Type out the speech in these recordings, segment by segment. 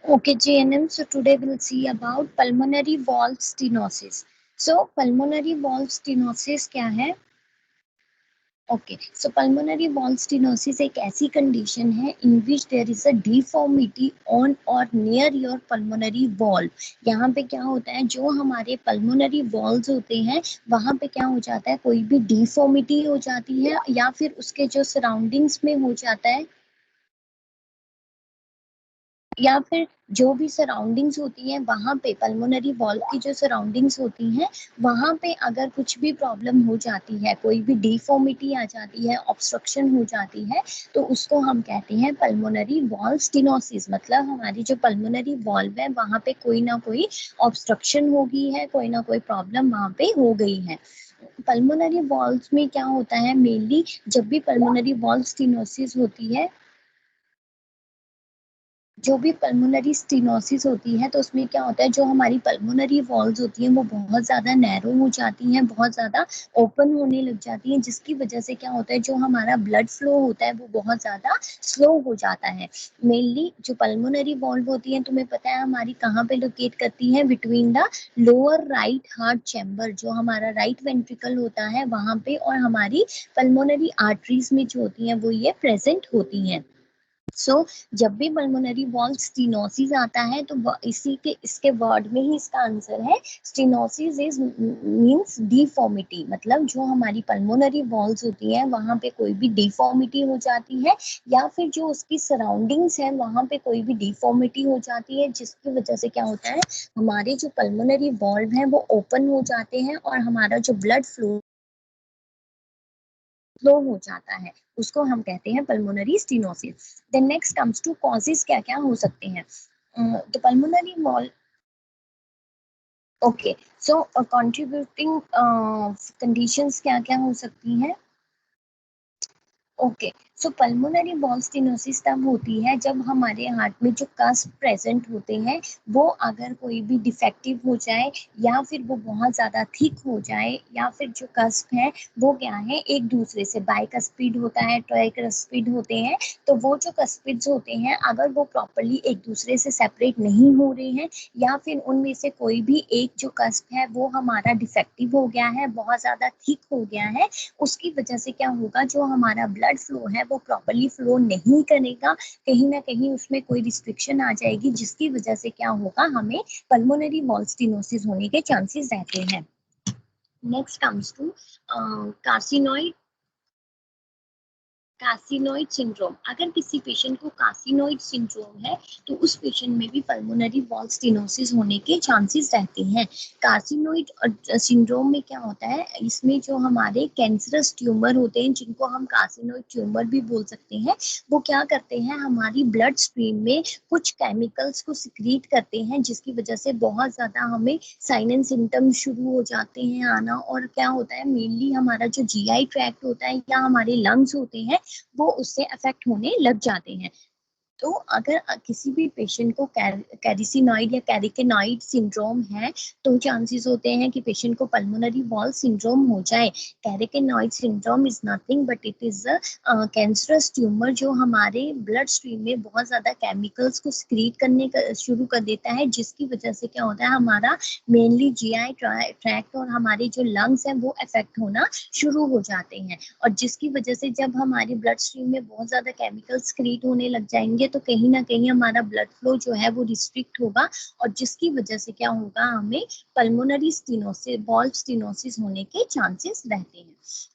Okay, JNM. So today we'll see about pulmonary valve stenosis. So pulmonary valve stenosis क्या है? Okay, so pulmonary valve stenosis एक ऐसी condition है in which there is a deformity on or near your pulmonary valve. यहाँ पे क्या होता है, जो हमारे pulmonary valves होते हैं वहाँ पे क्या हो जाता है, कोई भी deformity हो जाती है या फिर उसके जो surroundings में हो जाता है, या फिर जो भी सराउंडिंग्स होती हैं वहां पे पल्मोनरी वॉल्व की जो सराउंडिंग्स होती हैं वहां पे अगर कुछ भी प्रॉब्लम हो जाती है, कोई भी डिफॉर्मिटी आ जाती है, ऑब्स्ट्रक्शन हो जाती है, तो उसको हम कहते हैं पल्मोनरी वॉल्व स्टेनोसिस। मतलब हमारी जो पल्मोनरी वॉल्व है वहां पे कोई ना कोई ऑब्स्ट्रक्शन हो गई है, कोई ना कोई प्रॉब्लम वहां पे हो गई है। पल्मोनरी वॉल्व में क्या होता है, मेनली जब भी पल्मोनरी वॉल्व स्टेनोसिस होती है, जो भी पल्मोनरी स्टेनोसिस होती है तो उसमें क्या होता है, जो हमारी पल्मोनरी वॉल्स होती हैं वो बहुत ज़्यादा नैरो हो जाती हैं, बहुत ज़्यादा ओपन होने लग जाती हैं, जिसकी वजह से क्या होता है, जो हमारा ब्लड फ्लो होता है वो बहुत ज़्यादा स्लो हो जाता है। मेनली जो पल्मोनरी वॉल्व होती है, तुम्हें पता है हमारी कहाँ पे लोकेट करती है, between the lower right heart chamber, जो हमारा राइट वेंट्रिकल होता है वहां पे, और हमारी पल्मोनरी आर्टरीज में जो होती हैं वो ये प्रेजेंट होती हैं। जब भी पल्मोनरी वॉल्व स्टेनोसिस आता है तो इसी के इसके वर्ड में ही इसका आंसर है। स्टेनोसिस इज मींस डिफॉर्मिटी, मतलब जो हमारी पल्मोनरी वॉल्व्स होती हैं वहां पे कोई भी डिफॉर्मिटी हो जाती है, या फिर जो उसकी सराउंडिंग्स है वहां पे कोई भी डिफॉर्मिटी हो जाती है, जिसकी वजह से क्या होता है, हमारे जो पल्मोनरी वॉल्व है वो ओपन हो जाते हैं और हमारा जो ब्लड फ्लो स्लो हो जाता है, उसको हम कहते हैं pulmonary stenosis. Then next comes to causes, क्या क्या हो सकते हैं। तो pulmonary valve, okay, so contributing conditions क्या क्या हो सकती हैं। Okay, so pulmonary valve stenosis तब होती है जब हमारे हार्ट में जो कस्प प्रेजेंट होते हैं वो अगर कोई भी डिफेक्टिव हो जाए, या फिर वो बहुत ज़्यादा थिक हो जाए, या फिर जो कस्प है वो क्या है, एक दूसरे से बाइकस्पिड होता है, ट्राइकस्पिड होते हैं, तो वो जो कस्पिड्स होते हैं अगर वो प्रॉपरली एक दूसरे से सेपरेट नहीं हो रहे हैं, या फिर उनमें से कोई भी एक जो कस्प है वो हमारा डिफेक्टिव हो गया है, बहुत ज़्यादा थिक हो गया है, उसकी वजह से क्या होगा, जो हमारा ब्लड फ्लो है वो प्रॉपरली फ्लो नहीं करेगा, कहीं ना कहीं उसमें कोई रिस्ट्रिक्शन आ जाएगी, जिसकी वजह से क्या होगा, हमें पल्मोनरी वॉल्व स्टेनोसिस होने के चांसेस रहते हैं। Next comes to carcinoid, carcinoid syndrome. अगर किसी पेशेंट को कार्सिनोइड सिंड्रोम है तो उस पेशेंट में भी पल्मोनरी वॉल्व स्टेनोसिस होने के चांसेस रहते हैं। कार्सिनोइड सिंड्रोम में क्या होता है, इसमें जो हमारे कैंसरस ट्यूमर होते हैं, जिनको हम कार्सिनोइड ट्यूमर भी बोल सकते हैं, वो क्या करते हैं, हमारी ब्लड स्ट्रीम में कुछ केमिकल्स को सिक्रीट करते हैं, जिसकी वजह से बहुत ज्यादा हमें साइन एंड सिम्टम्स शुरू हो जाते हैं आना, और क्या होता है, मेनली हमारा जो जीआई ट्रैक्ट होता है या हमारे लंग्स होते हैं वो उससे अफेक्ट होने लग जाते हैं। तो अगर किसी भी पेशेंट को कैरिसिनॉइड या कैरिकेनॉइड सिंड्रोम है तो चांसेस होते हैं कि पेशेंट को पल्मोनरी वॉल्व सिंड्रोम हो जाए। Carcinoid syndrome is nothing but it is a cancerous tumour जो हमारे ब्लड स्ट्रीम में बहुत ज्यादा केमिकल्स को सिक्रीट करने का शुरू कर देता है, जिसकी वजह से क्या होता है, हमारा मेनली जीआई ट्रैक्ट और हमारे जो लंग्स हैं वो अफेक्ट होना शुरू हो जाते हैं, और जिसकी वजह से जब हमारी ब्लड स्ट्रीम में बहुत ज्यादा केमिकल्स क्रिएट होने लग जाएंगे तो कहीं ना कहीं हमारा ब्लड फ्लो जो है वो रिस्ट्रिक्ट होगा, और जिसकी वजह से क्या होगा, हमें पल्मोनरी स्टेनोसिस वॉल्व स्टेनोसिस होने के चांसेस रहते हैं।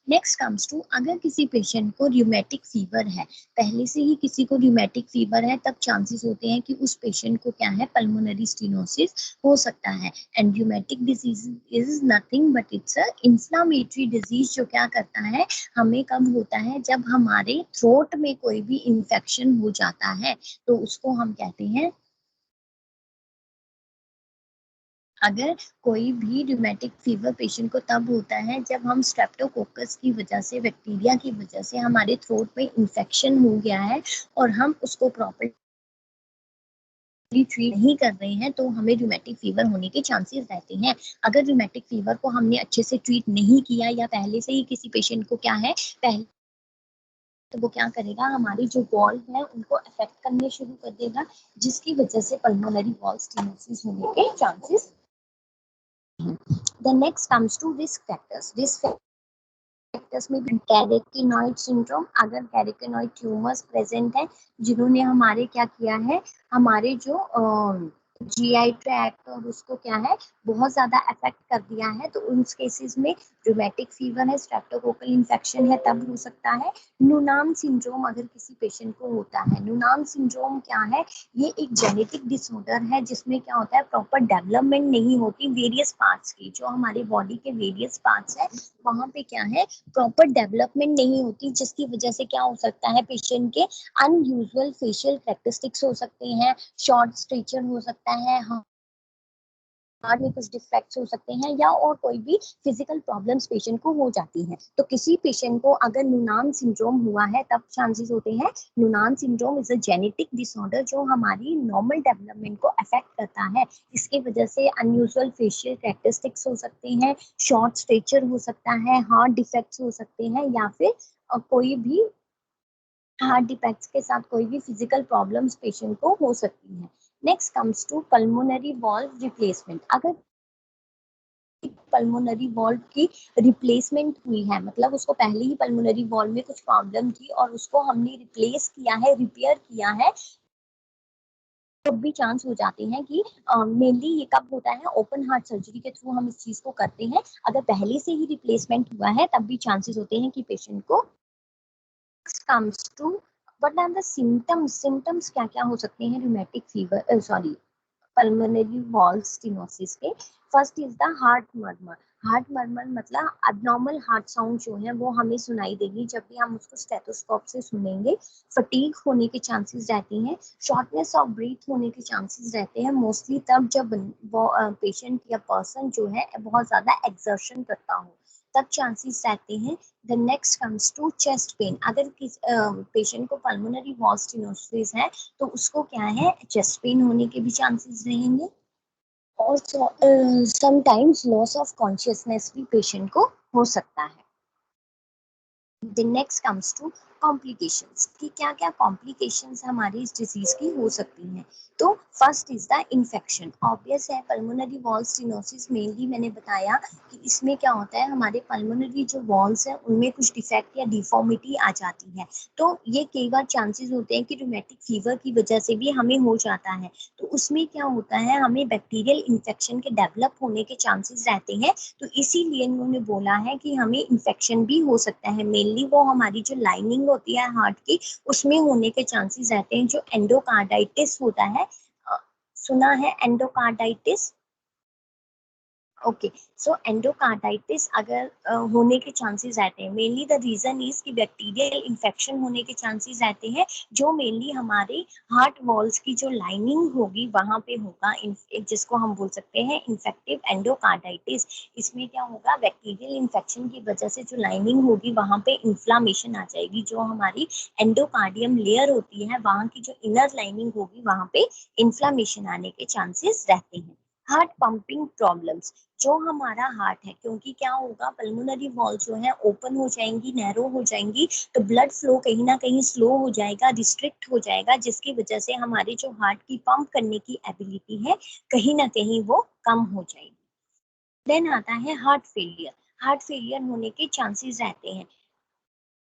नेक्स्ट कम्स टू, अगर किसी पेशेंट को रियूमेटिक फीवर है, पहले से ही किसी को रियूमेटिक फीवर है, तब चांसेस होते हैं कि उस पेशेंट को क्या है, पल्मोनरी स्टेनोसिस हो सकता है। And rheumatic disease is nothing but it's a inflammatory disease, जो क्या करता है, हमें कब होता है, जब हमारे थ्रोट में कोई भी इंफेक्शन हो जाता है, तो उसको हम कहते हैं, अगर कोई भी रियूमेटिक फीवर पेशेंट को तब होता है जब हम स्ट्रेप्टोकोकस की वजह से, बैक्टीरिया की वजह से हमारे थ्रोट में इंफेक्शन हो गया है और हम उसको प्रॉपर ट्रीट नहीं कर रहे हैं, तो हमें रूमेटिक फीवर होने के चांसेस रहते हैं। अगर रूमेटिक फीवर को हमने अच्छे से ट्रीट नहीं किया, या पहले से ही किसी पेशेंट को क्या है, पहले तो वो क्या करेगा, हमारी जो वॉल्व है उनको अफेक्ट करने शुरू कर देगा, जिसकी वजह से पल्मोनरी वॉल स्टेनोसिस होने के chances. Then next comes to risk factors. Risk factors में भी कैरेटिनॉइड सिंड्रोम, अगर कैरेटिनॉइड ट्यूमर्स प्रेजेंट है जिन्होंने हमारे क्या किया है, हमारे जो जीआई ट्रैक्ट और उसको क्या है बहुत ज्यादा अफेक्ट कर दिया है, तो उन केसेस में रूमेटिक फीवर है, स्ट्रेप्टोकोकल इन्फेक्शन है, तब हो सकता है। नुनान सिंड्रोम अगर किसी पेशेंट को होता है, नुनान सिंड्रोम क्या है, ये एक जेनेटिक डिसऑर्डर है जिसमें क्या होता है प्रॉपर डेवलपमेंट नहीं होती वेरियस पार्ट्स की, जो हमारे बॉडी के वेरियस पार्ट्स है वहां पे क्या है प्रॉपर डेवलपमेंट नहीं होती, जिसकी वजह से क्या हो सकता है पेशेंट के अनयूजुअल फेशियल कैरेक्टरिस्टिक्स हो सकते हैं, शॉर्ट स्ट्रेचर हो सकता है, हार्ट में कुछ डिफेक्ट्स हो सकते हैं, या और कोई भी फिजिकल प्रॉब्लम्स पेशेंट को हो जाती हैं। तो किसी पेशेंट को अगर नुनान सिंड्रोम हुआ है तब चांसेस होते हैं, Noonan syndrome is a genetic disorder जो हमारी नॉर्मल डेवलपमेंट को अफेक्ट करता है, इसकी वजह से अनयूजुअल फेशियल कैरेक्टरिस्टिक्स हो सकते हैं, शॉर्ट स्ट्रेचर हो सकता है, हार्ट डिफेक्ट्स हो सकते हैं, या फिर कोई भी हार्ट डिफेक्ट्स के साथ कोई भी फिजिकल प्रॉब्लम्स पेशेंट को हो सकती है। Next comes to pulmonary valve replacement. अगर पल्मोनरी वॉल्व की रिप्लेसमेंट हुई है, मतलब उसको पहले ही पल्मोनरी वॉल्व में कुछ प्रॉब्लम थी और उसको हमने रिप्लेस किया है, रिपेयर किया है, तब भी चांस हो जाते हैं कि मेनली ये कब होता है, ओपन हार्ट सर्जरी के थ्रू हम इस चीज को करते हैं। अगर पहले से ही रिप्लेसमेंट हुआ है तब भी चांसेस होते हैं कि पेशेंट को comes to what are the symptoms. Symptoms क्या क्या हो सकते हैं rheumatic fever, sorry pulmonary valve stenosis के। First is the heart murmur. Heart murmur मतलब अबनॉर्मल हार्ट साउंड जो है वो हमें सुनाई देगी जब भी हम उसको स्टेथोस्कोप से सुनेंगे। फटीग होने के चांसेस रहते हैं, शॉर्टनेस ऑफ ब्रीथ होने के चांसेस रहते हैं, मोस्टली तब जब पेशेंट या पर्सन जो है बहुत ज्यादा एक्सर्शन करता हो तब चांसेस रहते हैं। The next comes to chest pain. अगर किस पेशेंट को पल्मोनरी वॉल स्टेनोसिस है तो उसको क्या है चेस्ट पेन होने के भी चांसेस रहेंगे, और समटाइम्स लॉस ऑफ कॉन्शियसनेस भी पेशेंट को हो सकता है। The next comes to complications कि क्या क्या कॉम्प्लिकेशंस हमारी इस डिजीज की हो सकती हैं। तो first is the infection. Obvious है पल्मोनरी वॉल स्टेनोसिस मेनली मैंने बताया कि इसमें क्या होता है हमारे पल्मोनरी जो वॉल्स है उनमें कुछ डिफेक्ट या डिफॉर्मिटी आ जाती है, तो ये कई बार चांसेस होते हैं कि रूमेटिक फीवर की वजह से भी हमें हो जाता है। तो उसमें क्या होता है हमें बैक्टीरियल इन्फेक्शन के डेवलप होने के चांसेस रहते हैं, तो इसीलिए उन्होंने बोला है कि हमें इन्फेक्शन भी हो सकता है। मेनली वो हमारी जो लाइनिंग होती है हार्ट की उसमें होने के चांसेस रहते हैं, जो एंडोकार्डाइटिस होता है। सुना है एंडोकार्डाइटिस? ओके, सो एंडोकार्डाइटिस अगर होने के चांसेस रहते हैं, मेनली द रीजन इज कि बैक्टीरियल इन्फेक्शन होने के चांसेस रहते हैं, जो मेनली हमारे हार्ट वॉल्स की जो लाइनिंग होगी वहां पे होगा, जिसको हम बोल सकते हैं इन्फेक्टिव एंडोकार्डाइटिस। इसमें क्या होगा बैक्टीरियल इन्फेक्शन की वजह से जो लाइनिंग होगी वहां पे इन्फ्लामेशन आ जाएगी, जो हमारी एंडोकार्डियम लेयर होती है वहां की जो इनर लाइनिंग होगी वहां पे इन्फ्लामेशन आने के चांसेस रहते हैं। हार्ट पंपिंग प्रॉब्लम्स, जो हमारा हार्ट है, क्योंकि क्या होगा पल्मोनरी वॉल जो है ओपन हो जाएंगी, नैरो हो जाएंगी, तो ब्लड फ्लो कहीं ना कहीं स्लो हो जाएगा, रिस्ट्रिक्ट हो जाएगा, जिसकी वजह से हमारी जो हार्ट की पंप करने की एबिलिटी है कहीं ना कहीं वो कम हो जाएगी। देन आता है हार्ट फेलियर। हार्ट फेलियर होने के चांसेस रहते हैं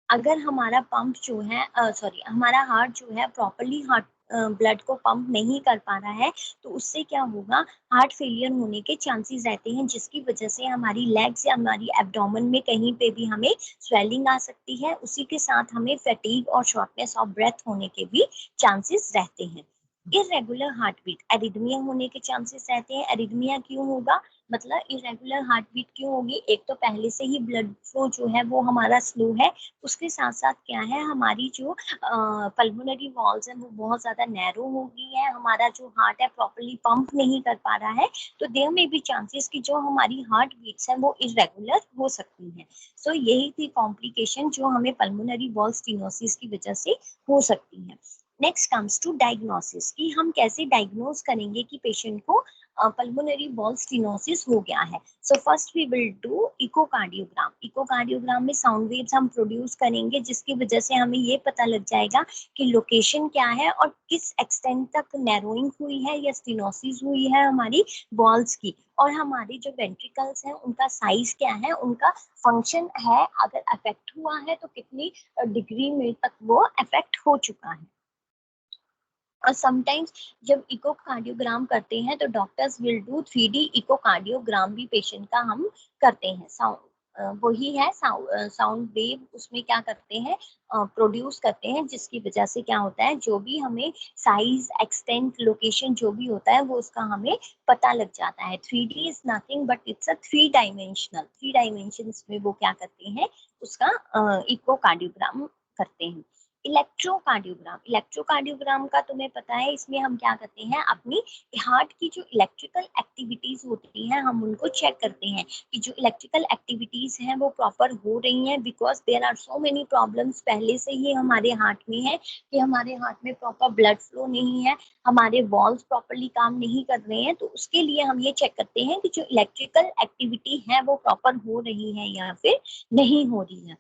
अगर हमारा पंप जो है सॉरी हमारा हार्ट जो है प्रॉपरली हार्ट ब्लड को पंप नहीं कर पा रहा है, तो उससे क्या होगा हार्ट फेलियर होने के चांसेस रहते हैं, जिसकी वजह से हमारी लेग्स या हमारी एब्डोमेन में कहीं पे भी हमें स्वेलिंग आ सकती है, उसी के साथ हमें फैटीग और शॉर्टनेस ऑफ ब्रेथ होने के भी चांसेस रहते हैं। इरेगुलर हार्ट बीट, एरिथमिया होने के चांसेस रहते हैं। एरिथमिया क्यों होगा, मतलब इरेगुलर हार्ट बीट क्यों होगी, एक तो पहले से ही ब्लड फ्लो जो है वो हमारा स्लो है, उसके साथ साथ क्या है हमारी जो पल्मोनरी वॉल्स है वो बहुत ज्यादा नैरो हो गई है, हमारा जो हार्ट है प्रॉपरली पंप नहीं कर पा रहा है, तो देयर में भी चांसेस कि जो हमारी हार्ट बीट्स है वो इरेगुलर हो सकती हैं। सो यही थी कॉम्प्लिकेशन जो हमें पल्मोनरी वॉल स्टेनोसिस की वजह से हो सकती है। नेक्स्ट कम्स टू डायग्नोसिस कि हम कैसे डायग्नोज करेंगे कि पेशेंट को पल्मोनरी वॉल स्टेनोसिस हो गया है। So first we will do echocardiogram. Echocardiogram में साउंड वेव्स हम प्रोड्यूस करेंगे जिसकी वजह से हमें ये पता लग जाएगा कि लोकेशन क्या है और किस एक्सटेंट तक नैरोइंग हुई है या स्टेनोसिस हुई है हमारी वॉल्स की, और हमारे जो वेंट्रिकल्स हैं उनका साइज क्या है, उनका फंक्शन है, अगर अफेक्ट हुआ है तो कितनी डिग्री में तक वो अफेक्ट हो चुका है। और समटाइम्स जब इकोकार्डियोग्राम करते हैं तो doctors will do 3D echocardiogram भी पेशेंट का हम करते हैं। वही है साउंड वेव उसमें क्या करते हैं, प्रोड्यूस करते हैं, जिसकी वजह से क्या होता है जो भी हमें साइज एक्सटेंट लोकेशन जो भी होता है वो उसका हमें पता लग जाता है। 3D is nothing but it's a three dimensions में वो क्या करते हैं उसका इकोकार्डियोग्राम करते हैं। इलेक्ट्रोकार्डियोग्राम का तुम्हें पता है, इसमें हम क्या करते हैं अपनी हार्ट की जो इलेक्ट्रिकल एक्टिविटीज होती हैं हम उनको चेक करते हैं कि जो इलेक्ट्रिकल एक्टिविटीज हैं वो प्रॉपर हो रही हैं, because there are so many problems पहले से ही हमारे हार्ट में है कि हमारे हार्ट में प्रॉपर ब्लड फ्लो नहीं है, हमारे वॉल्स प्रॉपरली काम नहीं कर रहे हैं, तो उसके लिए हम ये चेक करते हैं कि जो इलेक्ट्रिकल एक्टिविटी है वो प्रॉपर हो रही है या फिर नहीं हो रही है।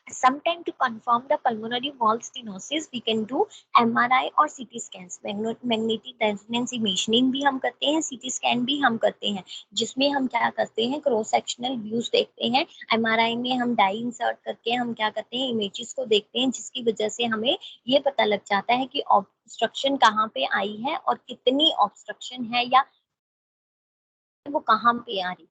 Sometime to confirm the pulmonary wall stenosis, we can do MRI और CT scans, magnetic resonance imaging भी हम करते हैं, CT स्कैन भी हम करते हैं, जिसमें हम क्या करते हैं क्रॉस सेक्शनल व्यूज देखते हैं। MRI में हम डाई इंसर्ट करके हम क्या करते हैं इमेजेस को देखते हैं, जिसकी वजह से हमें ये पता लग जाता है कि ऑब्स्ट्रक्शन कहाँ पे आई है और कितनी ऑब्स्ट्रक्शन है या वो कहाँ पे आ रही है।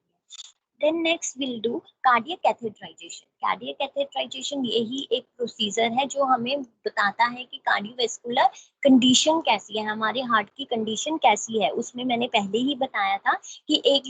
Then next we'll do cardiac catheterization. Cardiac catheterization यही एक प्रोसीजर है जो हमें बताता है कि कार्डियोवैस्कुलर कंडीशन कैसी है, हमारे हार्ट की कंडीशन कैसी है। उसमें मैंने पहले ही बताया था कि एक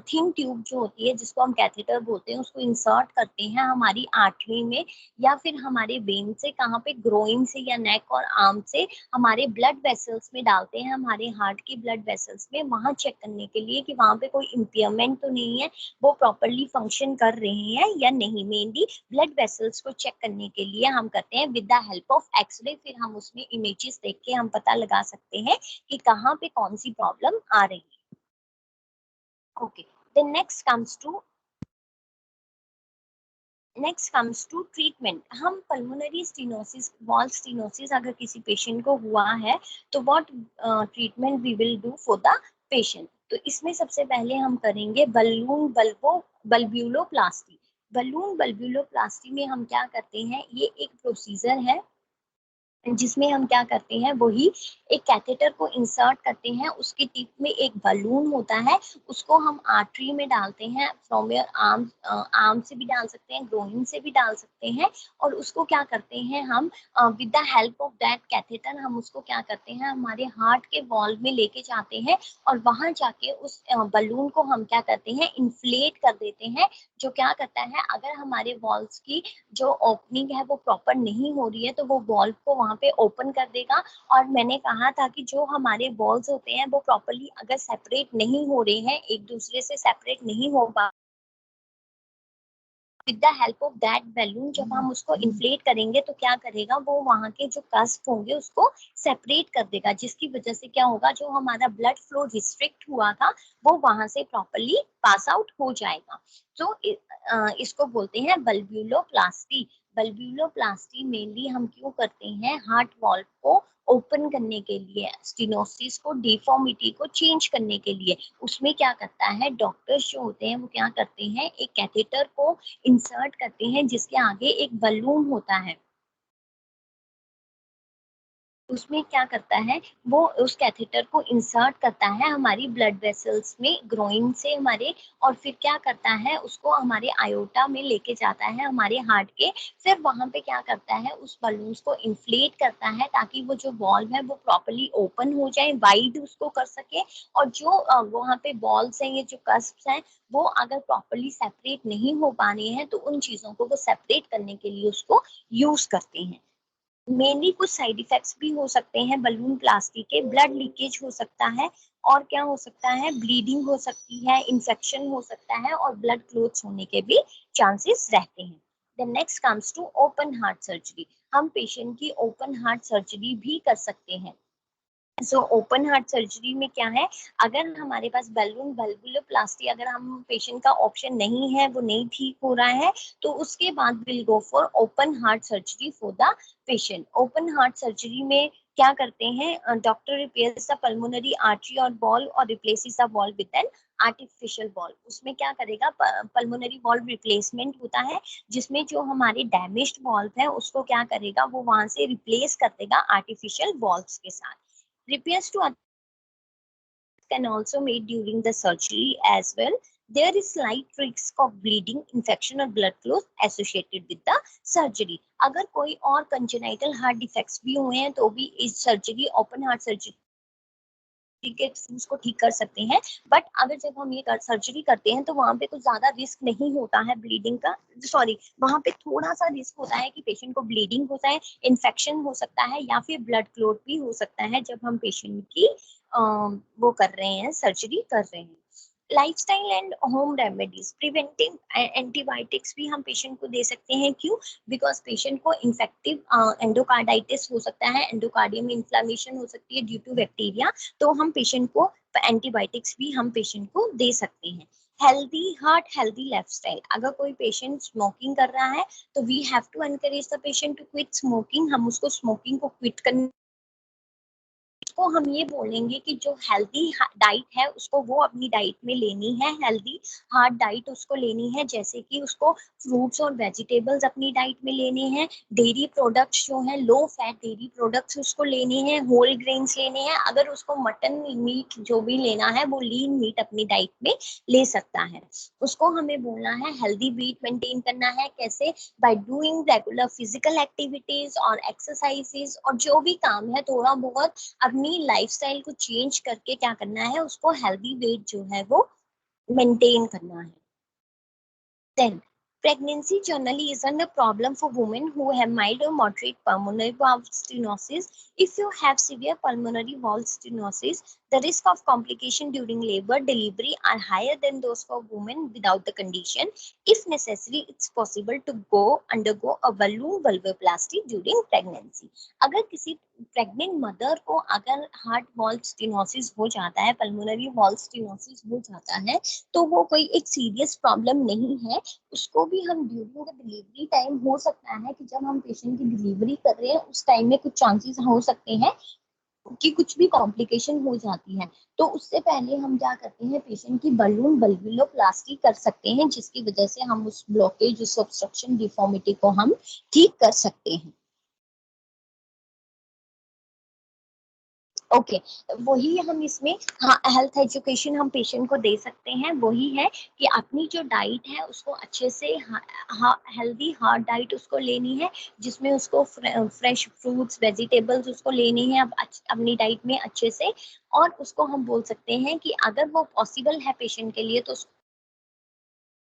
थिन ट्यूब जो होती है जिसको हम कैथेटर बोलते हैं उसको इंसर्ट करते हैं हमारी आर्टरी में या फिर हमारे वेन से, कहाँ पे ग्रोइन से या नेक और आर्म से हमारे ब्लड वेसल्स में डालते हैं, हमारे हार्ट की ब्लड वेसल्स में, वहां चेक करने के लिए कि वहां पे कोई इम्पेयरमेंट तो नहीं है, वो प्रॉपरली फंक्शन कर रहे हैं या नहीं। मेनली ब्लड वेसल्स को चेक करने के लिए हम करते हैं with the help of x-ray, फिर हम उसमें इमेजेस देख के हम पता लगा सकते हैं कि कहाँ पे कौन सी प्रॉब्लम आ रही है। Okay, then next comes to treatment. हम पल्मोनरी स्टेनोसिस वॉल स्टेनोसिस अगर किसी पेशेंट को हुआ है तो what treatment we will do for the patient. तो इसमें सबसे पहले हम करेंगे बल्ब्यूलोप्लास्टी। बलून बल्ब्यूलोप्लास्टी में हम क्या करते हैं, ये एक प्रोसीजर है जिसमें हम क्या करते हैं वही एक कैथेटर को इंसर्ट करते हैं, उसके टिप में एक बलून होता है, उसको हम आर्टरी में डालते हैं, फ्रॉम योर आर्म से भी डाल सकते हैं, ग्रोइन से भी डाल सकते हैं, और उसको क्या करते हैं हम with the help of that catheter हम उसको क्या करते हैं हमारे हार्ट के वॉल्व में लेके जाते हैं, और वहां जाके उस बलून को हम क्या करते हैं इन्फ्लेट कर देते हैं, जो क्या करता है अगर हमारे वॉल्स की जो ओपनिंग है वो प्रॉपर नहीं हो रही है तो वो वॉल्व को वहां पे ओपन कर देगा। और मैंने कहा था कि जो हमारे वॉल्स होते हैं वो प्रॉपरली अगर सेपरेट नहीं हो रहे हैं, एक दूसरे से सेपरेट नहीं हो पा, with the help of that balloon जब हम उसको इन्फ्लेट करेंगे तो क्या करेगा वो वहां के जो कस्प होंगे उसको सेपरेट कर देगा, जिसकी वजह से क्या होगा जो हमारा ब्लड फ्लो रिस्ट्रिक्ट हुआ था वो वहां से प्रॉपरली पास आउट हो जाएगा। तो इसको बोलते हैं बल्ब्यूलोप्लास्टी। बल्ब्यूलोप्लास्टी मेनली हम क्यों करते हैं, हार्ट वॉल्व को ओपन करने के लिए, स्टेनोसिस को डिफॉर्मिटी को चेंज करने के लिए। उसमें क्या करता है डॉक्टर्स जो होते हैं वो क्या करते हैं एक कैथेटर को इंसर्ट करते हैं जिसके आगे एक बलून होता है, उसमें क्या करता है वो उस कैथेटर को इंसर्ट करता है हमारी ब्लड वेसल्स में ग्रोइन से हमारे, और फिर क्या करता है उसको हमारे आयोटा में लेके जाता है हमारे हार्ट के, फिर वहां पे क्या करता है उस बलून्स को इन्फ्लेट करता है ताकि वो जो वॉल्व है वो प्रॉपरली ओपन हो जाए, वाइड उसको कर सके, और जो वहां पे बॉल्स हैं ये जो कस्प्स हैं वो अगर प्रॉपरली सेपरेट नहीं हो पा रहे हैं तो उन चीजों को वो सेपरेट करने के लिए उसको यूज करते हैं। मेनली कुछ साइड इफेक्ट्स भी हो सकते हैं बलून प्लास्टिक के, ब्लड लीकेज हो सकता है, और क्या हो सकता है ब्लीडिंग हो सकती है, इन्फेक्शन हो सकता है, और ब्लड क्लोट्स होने के भी चांसेस रहते हैं। Then next comes to open heart surgery. हम पेशेंट की ओपन हार्ट सर्जरी भी कर सकते हैं। सो ओपन हार्ट सर्जरी में क्या है, अगर हमारे पास बैलून वल्वुलोप्लास्टी अगर हम पेशेंट का ऑप्शन नहीं है, वो नहीं ठीक हो रहा है, तो उसके बाद will go for open heart surgery for the patient. Open heart surgery में क्या करते हैं, doctor repairs the pulmonary artery और बॉल और replaces the ball with an artificial ball. उसमें क्या करेगा, पल्मोनरी बॉल रिप्लेसमेंट होता है, जिसमें जो हमारे डैमेज्ड बॉल्व है उसको क्या करेगा, वो वहां से रिप्लेस कर देगा आर्टिफिशियल बॉल्स के साथ। Repairs to others can also made during the surgery as well. There is slight risk of bleeding, infection or blood clots associated with the surgery. अगर कोई और congenital heart defects भी हुए हैं तो भी इस सर्जरी ओपन हार्ट सर्जरी के उसको ठीक कर सकते हैं। बट अगर जब हम ये सर्जरी करते हैं तो वहां पे कुछ ज्यादा रिस्क नहीं होता है ब्लीडिंग का, सॉरी वहां पे थोड़ा सा रिस्क होता है कि पेशेंट को ब्लीडिंग हो जाए, इन्फेक्शन हो सकता है या फिर ब्लड क्लॉट भी हो सकता है जब हम पेशेंट की वो कर रहे हैं, सर्जरी कर रहे हैं। Lifestyle and home remedies, preventive antibiotics भी हम पेशेंट को दे सकते हैं। क्यों? बिकॉज पेशेंट को इन्फेक्टिव एंडोकार्डाइटिस हो सकता है, एंडोकार्डियम में इन्फ्लामेशन हो सकती है ड्यू टू बैक्टीरिया, तो हम पेशेंट को एंटीबायोटिक्स भी हम पेशेंट को दे सकते हैं। हेल्दी हार्ट हेल्दी लाइफस्टाइल, अगर कोई पेशेंट स्मोकिंग कर रहा है तो we have to encourage the patient to quit smoking, हम उसको स्मोकिंग को क्विट करने को हम ये बोलेंगे कि जो हेल्दी डाइट है उसको वो अपनी डाइट में लेनी है, हेल्दी हार्ड डाइट उसको लेनी है, जैसे कि उसको फ्रूट्स और वेजिटेबल्स अपनी डाइट में लेने हैं, डेयरी प्रोडक्ट्स जो है लो फैट डेयरी प्रोडक्ट्स उसको लेने हैं, होल ग्रेन्स लेने हैं। अगर उसको मटन मीट जो भी लेना है वो लीन मीट अपनी डाइट में ले सकता है। उसको हमें बोलना है हेल्दी वेट मेंटेन करना है, कैसे? By doing regular physical activities और एक्सरसाइजेज, और जो भी काम है थोड़ा बहुत अपनी लाइफस्टाइल को चेंज करके क्या करना है, उसको हेल्दी वेट जो है वो मेंटेन करना है। Then, pregnancy generally isn't a problem for women who have mild or moderate pulmonary valve stenosis. If you have severe pulmonary valve stenosis, the risk of complication during labor delivery are higher than those for women without the condition. If necessary, it's possible to undergo a balloon valvoplasty during pregnancy. अगर किसी pregnant mother को अगर heart valve stenosis हो जाता है, pulmonary valve stenosis हो जाता है, तो वो कोई एक सीरियस प्रॉब्लम नहीं है। उसको भी हम ड्यूरिंग द डिलीवरी टाइम हो सकता है कि जब हम पेशेंट की डिलीवरी कर रहे हैं उस टाइम में कुछ चांसेस हो सकते हैं कि कुछ भी कॉम्प्लिकेशन हो जाती है, तो उससे पहले हम क्या करते हैं, पेशेंट की बलून बल्बिलोप्लास्टी कर सकते हैं, जिसकी वजह से हम उस ब्लॉकेज, उस ऑब्स्ट्रक्शन, डिफॉर्मिटी को हम ठीक कर सकते हैं। ओके, वही हम इसमें, हाँ, हेल्थ एजुकेशन हम पेशेंट को दे सकते हैं, वही है कि अपनी जो डाइट है उसको अच्छे से हेल्दी हार्ड डाइट उसको लेनी है, जिसमें उसको फ्रेश फ्रूट्स वेजिटेबल्स उसको लेनी है अब अपनी डाइट में अच्छे से। और उसको हम बोल सकते हैं कि अगर वो पॉसिबल है पेशेंट के लिए तो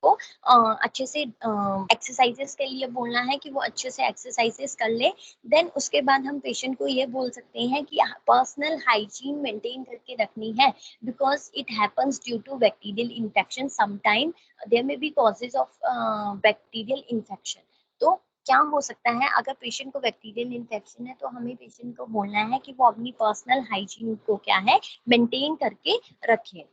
को अच्छे से एक्सरसाइजेस के लिए बोलना है कि वो अच्छे से एक्सरसाइजेस कर ले। देन उसके बाद हम पेशेंट को ये बोल सकते हैं कि पर्सनल हाइजीन मेंटेन करके रखनी है, because it happens due to bacterial infection, sometime there may be causes of bacterial infection. तो क्या हो सकता है, अगर पेशेंट को बैक्टीरियल इन्फेक्शन है तो हमें पेशेंट को बोलना है कि वो अपनी पर्सनल हाइजीन को क्या है, मेंटेन करके रखे।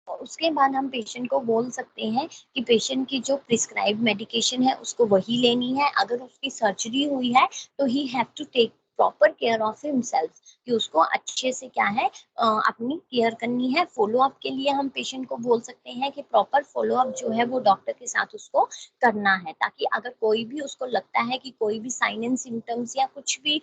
और उसके बाद हम पेशेंट को बोल सकते हैं कि पेशेंट की जो प्रिस्क्राइब मेडिकेशन है उसको वही लेनी है। अगर उसकी सर्जरी हुई है तो he have to take proper care of himself, कि उसको अच्छे से क्या है अपनी केयर करनी है। फॉलो अप के लिए हम पेशेंट को बोल सकते हैं कि प्रॉपर फॉलो अप जो है वो डॉक्टर के साथ उसको करना है, ताकि अगर कोई भी उसको लगता है कि कोई भी साइन एंड सिम्टम्स या कुछ भी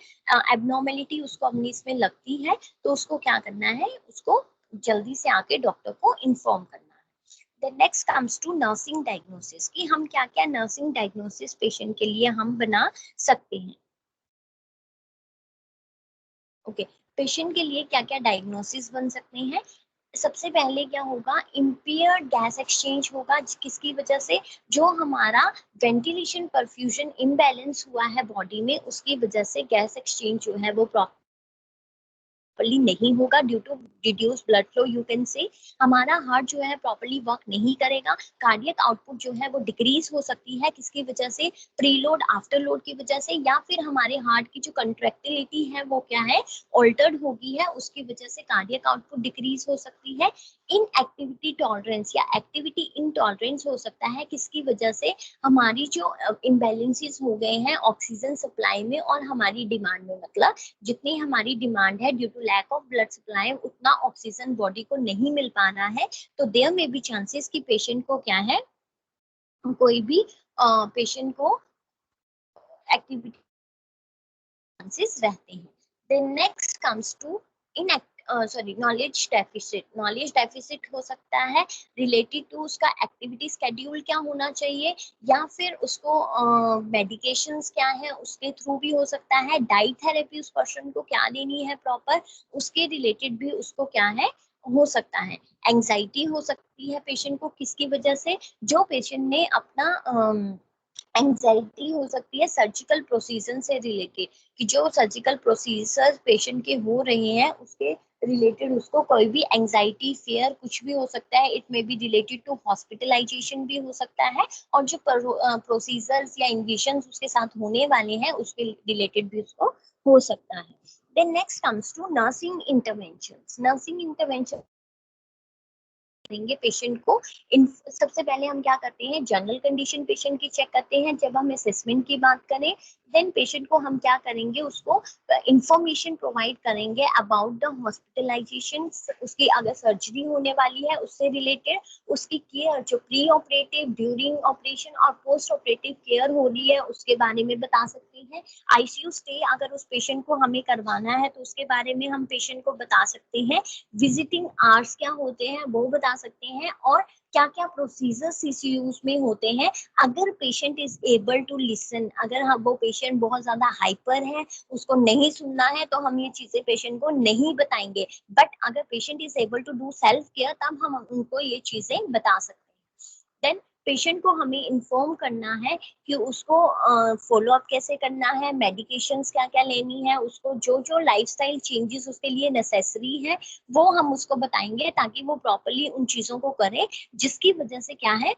एबनॉर्मेलिटी उसको अपनी इसमें लगती है, तो उसको क्या करना है, उसको जल्दी से आके डॉक्टर को इन्फॉर्म करना है। The next comes to nursing diagnosis, कि हम क्या क्या नर्सिंग डायग्नोसिस पेशेंट के लिए हम बना सकते हैं। ओके, पेशेंट के लिए क्या क्या डायग्नोसिस बन सकते हैं। सबसे पहले क्या होगा, इम्पेयर्ड गैस एक्सचेंज होगा, किसकी वजह से, जो हमारा वेंटिलेशन परफ्यूजन इम्बैलेंस हुआ है बॉडी में, उसकी वजह से गैस एक्सचेंज जो है वो प्रॉपर्ली नहीं होगा due to reduce blood flow, you can say हमारा हार्ट जो है प्रॉपर्ली वर्क नहीं करेगा, कार्डियक आउटपुट जो है वो डिक्रीज हो सकती है, किसकी वजह से, प्रीलोड आफ्टर लोड की वजह से, या फिर हमारे हार्ट की जो कंट्रैक्टिलिटी है वो क्या है, ऑल्टर्ड होगी है, उसकी वजह से कार्डियक आउटपुट डिक्रीज हो सकती है। इन एक्टिविटी टॉलरेंस या एक्टिविटी इनटॉलरेंस हो सकता है, किसकी वजह से, हमारी जो इम्बैलेंसेस हो गए हैं ऑक्सीजन सप्लाई में और हमारी डिमांड में, मतलब जितनी हमारी डिमांड है due to lack of blood supply उतना ऑक्सीजन बॉडी को नहीं मिल पा रहा है, तो देयर में भी चांसेस कि पेशेंट को क्या है, कोई भी पेशेंट को एक्टिविटी चांसेस रहते हैं। Then next comes to in knowledge deficit हो सकता है रिलेटेड टू उसका एक्टिविटी स्केड्यूल क्या होना चाहिए, या फिर उसको मेडिकेशंस क्या है उसके थ्रू भी हो सकता है, डाइट थेरेपी उस पर्सन को क्या लेनी है प्रॉपर, उसके रिलेटेड भी उसको क्या है हो सकता है। एंजाइटी हो सकती है पेशेंट को, किसकी वजह से, जो पेशेंट ने अपना एंजाइटी हो सकती है सर्जिकल प्रोसीजर से रिलेटेड, कि जो सर्जिकल प्रोसीजर पेशेंट के हो रहे हैं उसके रिलेटेड उसको कोई भी एंजाइटी फियर कुछ भी हो सकता है, it may be related to hospitalisation भी हो सकता है, और जो प्रोसीजर्स या इन्वेशंस उसके साथ होने वाले हैं उसके रिलेटेड भी उसको हो सकता है। Then next comes to nursing intervention. Nursing intervention करेंगे पेशेंट को, सबसे पहले हम क्या करते हैं, जनरल कंडीशन पेशेंट की चेक करते हैं। जब हम असेसमेंट की बात करें, देन पेशेंट को हम क्या करेंगे, उसको इंफॉर्मेशन प्रोवाइड करेंगे अबाउट द हॉस्पिटलाइजेशन, उसकी अगर सर्जरी होने वाली है उससे रिलेटेड, उसकी केयर जो प्री ऑपरेटिव, ड्यूरिंग ऑपरेशन और पोस्ट ऑपरेटिव केयर हो रही है उसके बारे में बता सकते हैं। आईसीयू स्टे अगर उस पेशेंट को हमें करवाना है तो उसके बारे में हम पेशेंट को बता सकते हैं। विजिटिंग आवर्स क्या होते हैं वो बता सकते हैं, और क्या क्या प्रोसीजर सीसीयूज में होते हैं। अगर patient is able to listen, अगर हम वो पेशेंट बहुत ज्यादा हाइपर है, उसको नहीं सुनना है, तो हम ये चीजें पेशेंट को नहीं बताएंगे, बट अगर patient is able to do self care तब हम उनको ये चीजें बता सकते हैं। देन पेशेंट को हमें इन्फॉर्म करना है कि उसको फॉलो अप कैसे करना है, मेडिकेशंस क्या क्या लेनी है, उसको जो जो लाइफस्टाइल चेंजेस उसके लिए नेसेसरी है वो हम उसको बताएंगे, ताकि वो प्रॉपरली उन चीजों को करे, जिसकी वजह से क्या है,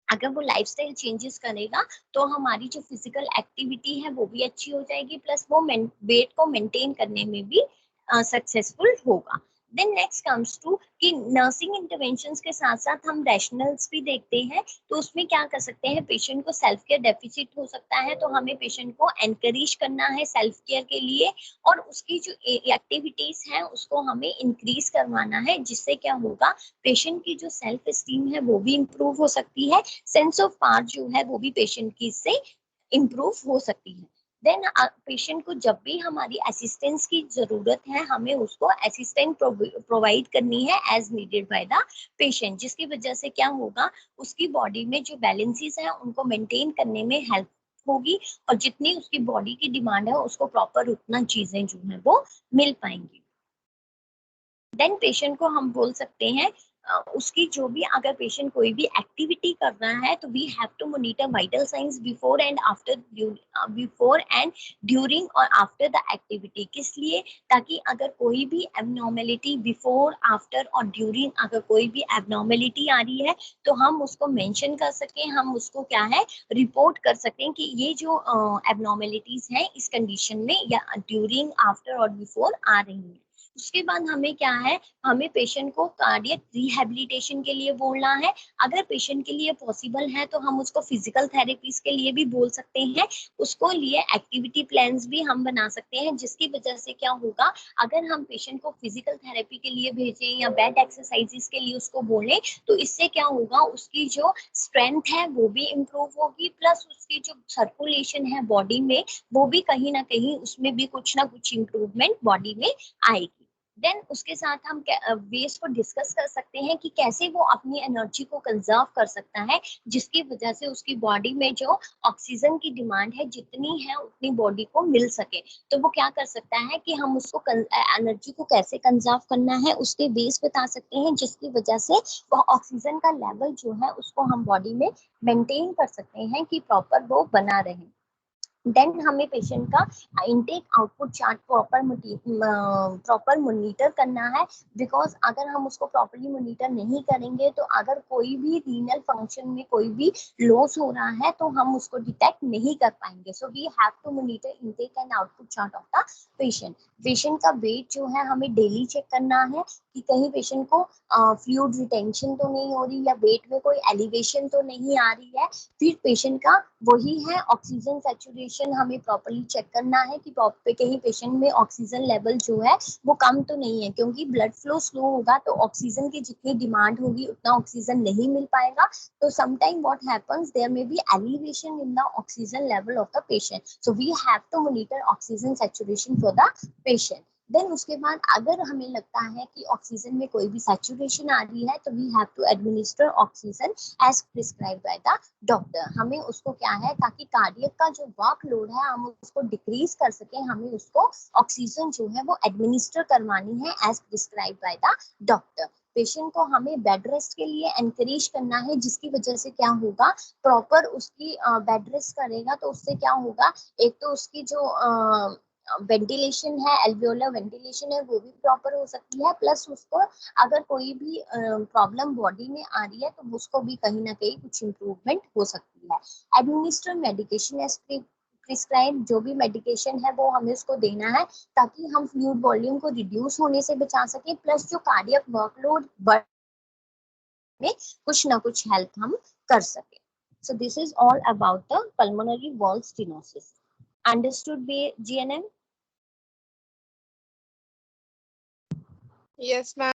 अगर वो लाइफस्टाइल चेंजेस करेगा तो हमारी जो फिजिकल एक्टिविटी है वो भी अच्छी हो जाएगी, प्लस वो वेट को मेंटेन करने में भी सक्सेसफुल होगा। देन नेक्स्ट कम्स टू कि नर्सिंग इंटरवेंशंस के साथ साथ हम रैशनल्स भी देखते हैं, तो उसमें क्या कर सकते हैं, पेशेंट को सेल्फ केयर डेफिसिट हो सकता है तो हमें पेशेंट को एनकरेज करना है सेल्फ केयर के लिए, और उसकी जो एक्टिविटीज हैं उसको हमें इंक्रीज करवाना है, जिससे क्या होगा, पेशेंट की जो सेल्फ एस्टीम है वो भी इम्प्रूव हो सकती है, सेंस ऑफ पार्ट जो है वो भी पेशेंट की इससे इम्प्रूव हो सकती है। देन पेशेंट को जब भी हमारी असिस्टेंस की जरूरत है हमें उसको असिस्टेंट प्रोवाइड करनी है as needed by the patient, जिसकी वजह से क्या होगा, उसकी बॉडी में जो बैलेंसेस हैं उनको मेंटेन करने में हेल्प होगी, और जितनी उसकी बॉडी की डिमांड है उसको प्रॉपर उतना चीजें जो है वो मिल पाएंगी। देन पेशेंट को हम बोल सकते हैं उसकी जो भी, अगर पेशेंट कोई भी एक्टिविटी कर रहा है तो we have to monitor vital signs before and after, before and during और आफ्टर द एक्टिविटी, किस लिए, ताकि अगर कोई भी एबनॉर्मेलिटी बिफोर आफ्टर और ड्यूरिंग, अगर कोई भी एबनॉर्मेलिटी आ रही है तो हम उसको मेंशन कर सकें, हम उसको क्या है रिपोर्ट कर सकें कि ये जो एबनॉर्मेलिटीज हैं इस कंडीशन में या ड्यूरिंग आफ्टर और बिफोर आ रही है। उसके बाद हमें क्या है, हमें पेशेंट को कार्डियक रिहैबिलिटेशन के लिए बोलना है, अगर पेशेंट के लिए पॉसिबल है तो हम उसको फिजिकल थेरेपीज के लिए भी बोल सकते हैं, उसको लिए एक्टिविटी प्लान्स भी हम बना सकते हैं, जिसकी वजह से क्या होगा, अगर हम पेशेंट को फिजिकल थेरेपी के लिए भेजें या बेड एक्सरसाइजेस के लिए उसको बोलें, तो इससे क्या होगा, उसकी जो स्ट्रेंथ है वो भी इम्प्रूव होगी, प्लस उसकी जो सर्कुलेशन है बॉडी में वो भी कहीं ना कहीं उसमें भी कुछ ना कुछ इम्प्रूवमेंट बॉडी में आएगी। देन उसके साथ हम वेस्ट को डिस्कस कर सकते हैं कि कैसे वो अपनी एनर्जी को कंजर्व कर सकता है, जिसकी वजह से उसकी बॉडी में जो ऑक्सीजन की डिमांड है जितनी है उतनी बॉडी को मिल सके। तो वो क्या कर सकता है कि हम उसको एनर्जी को कैसे कंजर्व करना है उसके बेस बता सकते हैं, जिसकी वजह से वो ऑक्सीजन का लेवल जो है उसको हम बॉडी में मेंटेन कर सकते हैं कि प्रॉपर वो बना रहे। देन हमें पेशेंट का intake output chart proper monitor करना है, बिकॉज अगर हम उसको प्रॉपरली मॉनिटर नहीं करेंगे तो अगर कोई भी रीनल फंक्शन में कोई भी लॉस हो रहा है तो हम उसको डिटेक्ट नहीं कर पाएंगे. So we have to monitor intake and output chart of the patient. Patient का वेट जो है हमें डेली चेक करना है कि कहीं पेशेंट को फ्लूइड रिटेंशन तो नहीं हो रही या वेट में कोई एलिवेशन तो नहीं आ रही है. फिर पेशेंट का वही है ऑक्सीजन सैचुरेशन हमें प्रॉपरली चेक करना है कि कहीं पेशेंट में ऑक्सीजन लेवल जो है वो कम तो नहीं है, क्योंकि ब्लड फ्लो स्लो होगा तो ऑक्सीजन की जितनी डिमांड होगी उतना ऑक्सीजन नहीं मिल पाएगा. तो sometime what happens there may be elevation in the oxygen level of the patient. So we have to monitor oxygen saturation for the patient. Then उसके बाद अगर हमें लगता है कि ऑक्सीजन में कोई भी सैचुरेशन आ रही है तो we have to administer oxygen as prescribe by the doctor. हमें उसको क्या है ताकि कार्डियक का जो वर्कलोड है हम उसको डिक्रीज कर सके, हमें उसको ऑक्सीजन जो है वो एडमिनिस्टर करवानी है as prescribe by the doctor. Patient को हमें बेड रेस्ट के लिए एनकरेज करना है, जिसकी वजह से क्या होगा प्रॉपर उसकी बेड रेस्ट करेगा तो उससे क्या होगा, एक तो उसकी जो वेंटिलेशन है एल्वियोलर वेंटिलेशन है वो भी प्रॉपर हो सकती है, प्लस उसको अगर कोई भी प्रॉब्लम बॉडी में आ रही है तो उसको भी कहीं ना कहीं कुछ इम्प्रूवमेंट हो सकती है. Administer medication as prescribe. जो भी मेडिकेशन है वो हमें उसको देना है ताकि हम फ्लूइड वॉल्यूम को रिड्यूस होने से बचा सके, प्लस जो कार्डियक वर्कलोड बढ़ में कुछ ना कुछ हेल्प हम कर सके. So this is all about the pulmonary wall stenosis. Understood, GNM? Yes, ma'am.